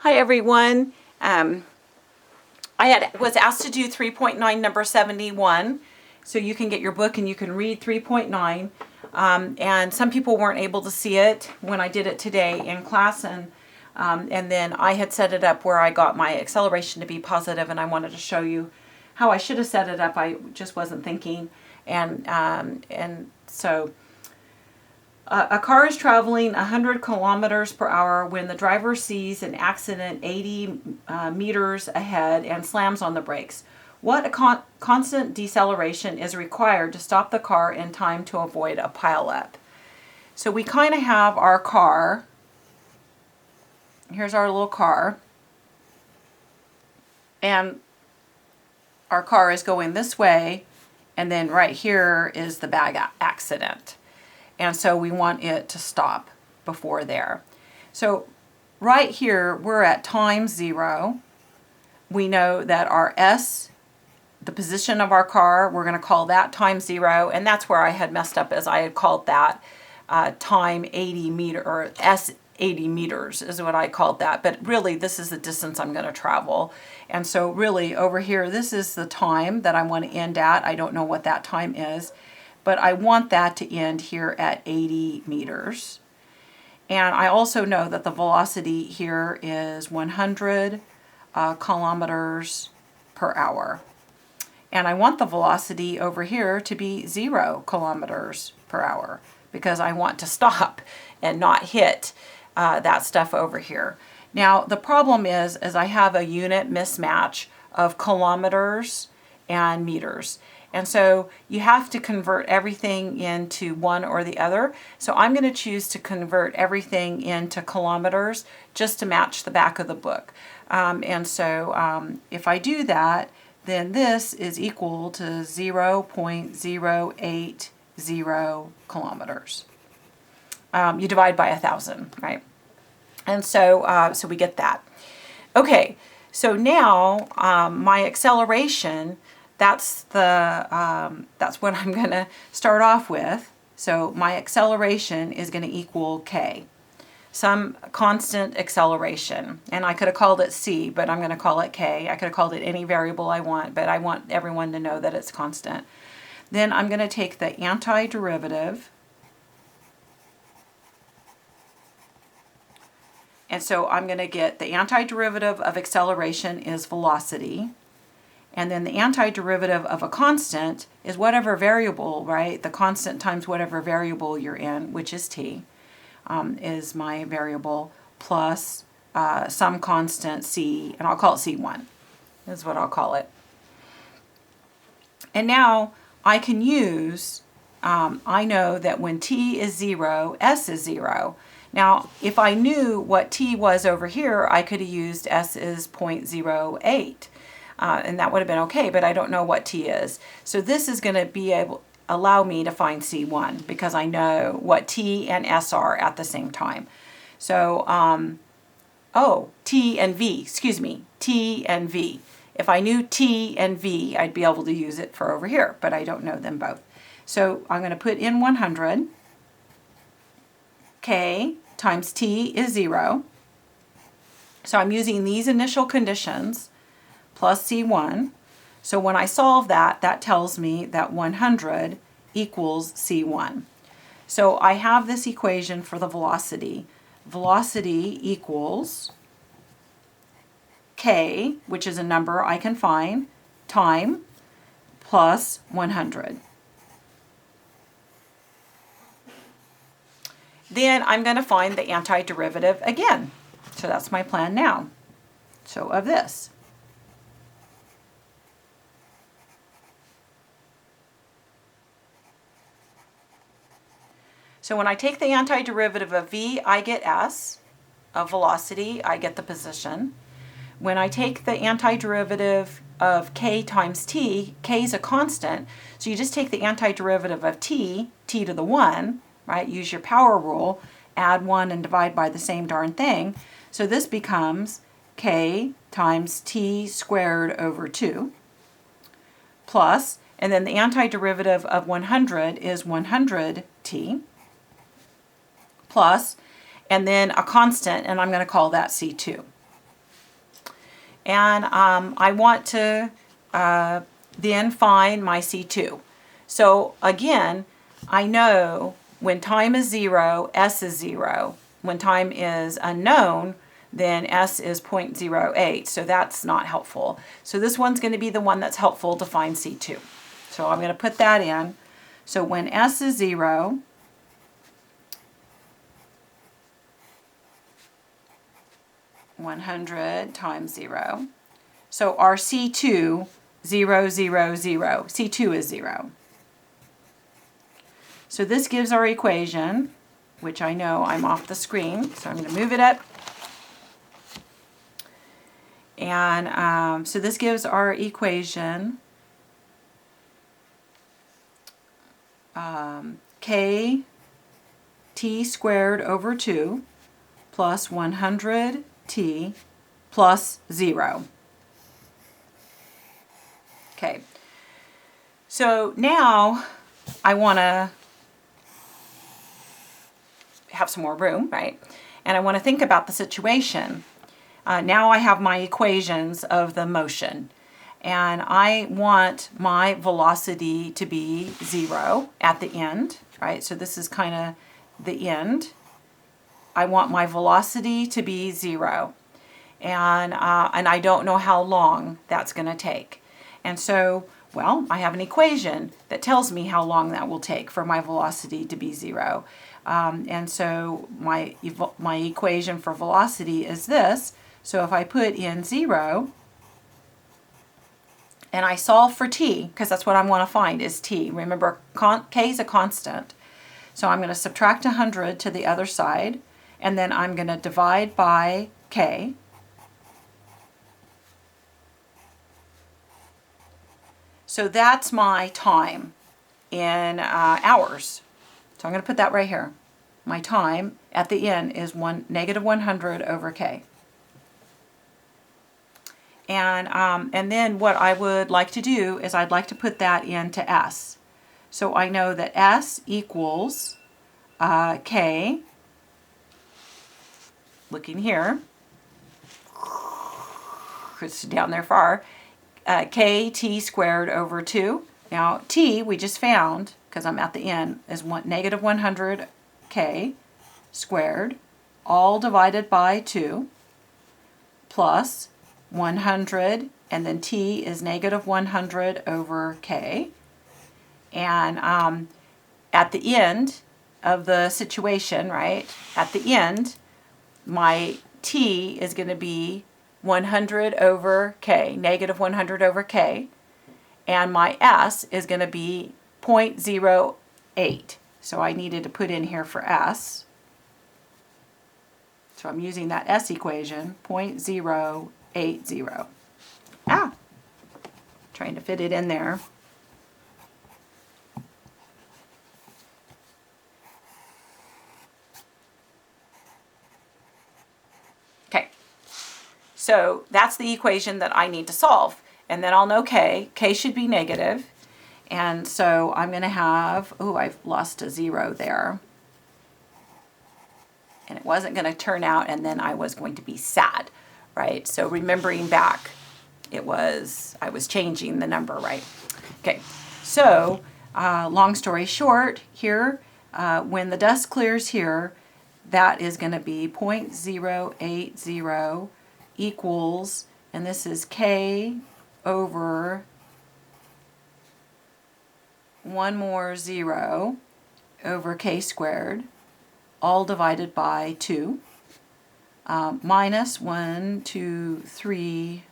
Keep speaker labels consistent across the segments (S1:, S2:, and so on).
S1: Hi everyone. Was asked to do 3.9 number 71, so you can get your book and you can read 3.9. And some people weren't able to see it when I did it today in class, and then I had set it up where I got my acceleration to be positive, and I wanted to show you how I should have set it up. I just wasn't thinking, and so. A car is traveling 100 kilometers per hour when the driver sees an accident 80 meters ahead and slams on the brakes. What constant deceleration is required to stop the car in time to avoid a pileup? So we kind of have our car. Here's our little car. And our car is going this way, and then right here is the bad accident. And so we want it to stop before there. So right here, we're at time 0. We know that our S, the position of our car, we're going to call that time 0. And that's where I had messed up, as I had called that time 80 meter, or S 80 meters is what I called that. But really, this is the distance I'm going to travel. And so really over here, this is the time that I want to end at. I don't know what that time is, but I want that to end here at 80 meters. And I also know that the velocity here is 100 kilometers per hour. And I want the velocity over here to be 0 kilometers per hour, because I want to stop and not hit that stuff over here. Now, the problem is I have a unit mismatch of kilometers and meters. And so you have to convert everything into one or the other. So I'm going to choose to convert everything into kilometers just to match the back of the book. And so if I do that, then this is equal to 0.080 kilometers. You divide by 1,000, right? And so, so we get that. Okay, so now my acceleration, that's what I'm going to start off with. So my acceleration is going to equal k, some constant acceleration. And I could have called it c, but I'm going to call it k. I could have called it any variable I want, but I want everyone to know that it's constant. Then I'm going to take the antiderivative. And so I'm going to get the antiderivative of acceleration is velocity. And then the antiderivative of a constant is whatever variable, right? The constant times whatever variable you're in, which is t, is my variable, plus some constant c, and I'll call it c1. That's what I'll call it. And now I can use, I know that when t is 0, s is 0. Now, if I knew what t was over here, I could have used s is 0.08. And that would have been okay, but I don't know what t is. So this is going to allow me to find c1, because I know what t and s are at the same time. So, t and v, excuse me, t and v. If I knew t and v, I'd be able to use it for over here, but I don't know them both. So I'm going to put in 100. K times t is 0. So I'm using these initial conditions plus c1. So when I solve that, that tells me that 100 equals c1. So I have this equation for the velocity. Velocity equals k, which is a number I can find, time plus 100. Then I'm going to find the antiderivative again. So that's my plan now. So of this. So when I take the antiderivative of v, I get s. Of velocity, I get the position. When I take the antiderivative of k times t, k is a constant, so you just take the antiderivative of t, t to the 1, right? Use your power rule, add 1 and divide by the same darn thing. So this becomes k times t squared over 2 plus, and then the antiderivative of 100 is 100t plus, and then a constant, and I'm going to call that c2. and I want to then find my C2. So again, I know when time is 0, S is 0. When time is unknown, then S is 0.08, so that's not helpful. So this one's going to be the one that's helpful to find C2. So I'm going to put that in. So when S is 0, (100) times 0. So our C2, 0, 0, 0. C2 is 0. So this gives our equation, which I know I'm off the screen, so I'm going to move it up. And so this gives our equation k t squared over 2 plus 100t plus 0. Okay, so now I want to have some more room, right? And I want to think about the situation. Now I have my equations of the motion, and I want my velocity to be 0 at the end, right? So this is kind of the end. I want my velocity to be 0, and I don't know how long that's going to take. And so, well, I have an equation that tells me how long that will take for my velocity to be 0. And so my equation for velocity is this. So if I put in 0 and I solve for t, because that's what I want to find is t. Remember, k is a constant. So I'm going to subtract 100 to the other side, and then I'm going to divide by k. So that's my time in hours. So I'm going to put that right here. My time at the end is negative 100 over k. And then what I would like to do is I'd like to put that into S. So I know that S equals k, looking here, it's down there far, k t squared over 2. Now t we just found, because I'm at the end, is negative 100 k squared, all divided by 2, plus 100, and then t is negative 100 over k. And at the end of the situation, right, at the end, my t is going to be 100 over k, negative 100 over k, and my s is going to be 0.08. So I needed to put in here for s. So I'm using that s equation, 0.080. Trying to fit it in there. Okay, so that's the equation that I need to solve. And then I'll know k. K should be negative. And so I'm going to have, oh, I've lost a 0 there. And it wasn't going to turn out, and then I was going to be sad, right? So remembering back, I was changing the number, right? Okay, so long story short, here, when the dust clears here, that is going to be 0.080 equals, and this is k over one more 0 over k squared, all divided by 2, minus 1, 2, 3,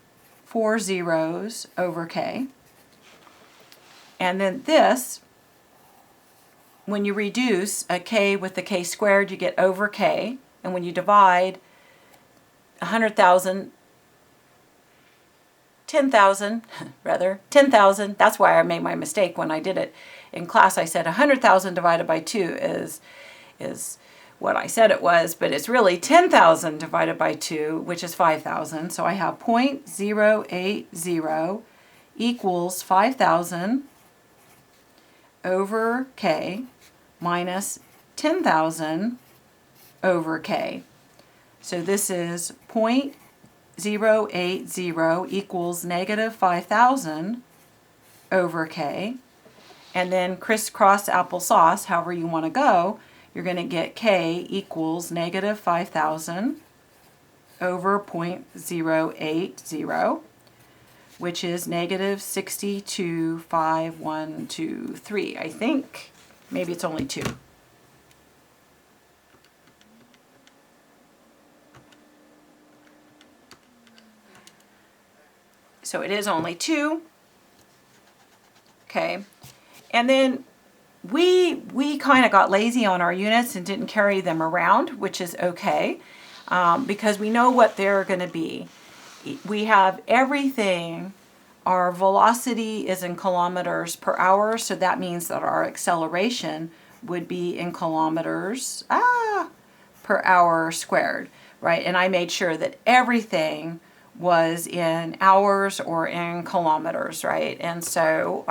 S1: 4 zeros over k. And then this, when you reduce a k with the k squared, you get over k. And when you divide 100,000, 10,000, rather, 10,000, that's why I made my mistake when I did it in class. I said 100,000 divided by 2 is what I said it was, but it's really 10,000 divided by 2, which is 5,000. So I have 0.080 equals 5,000 over k minus 10,000 over k. So this is .080 equals negative 5,000 over k. And then crisscross applesauce, however you want to go, you're going to get k equals negative 5,000 over 0.080, which is negative 625123. I think maybe it's only 2. So it is only 2. Okay. And then we kind of got lazy on our units and didn't carry them around, which is okay, because we know what they're going to be. We have everything. Our velocity is in kilometers per hour, so that means that our acceleration would be in kilometers per hour squared, right? And I made sure that everything was in hours or in kilometers, right? And so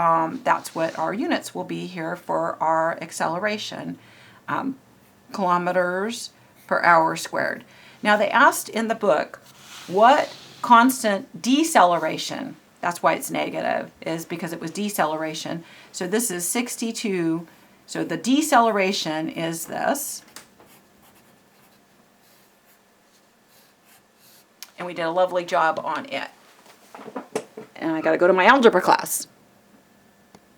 S1: that's what our units will be here for our acceleration, kilometers per hour squared. Now they asked in the book, what constant deceleration, that's why it's negative, is because it was deceleration. So this is 62, so the deceleration is this. And we did a lovely job on it. And I got to go to my algebra class.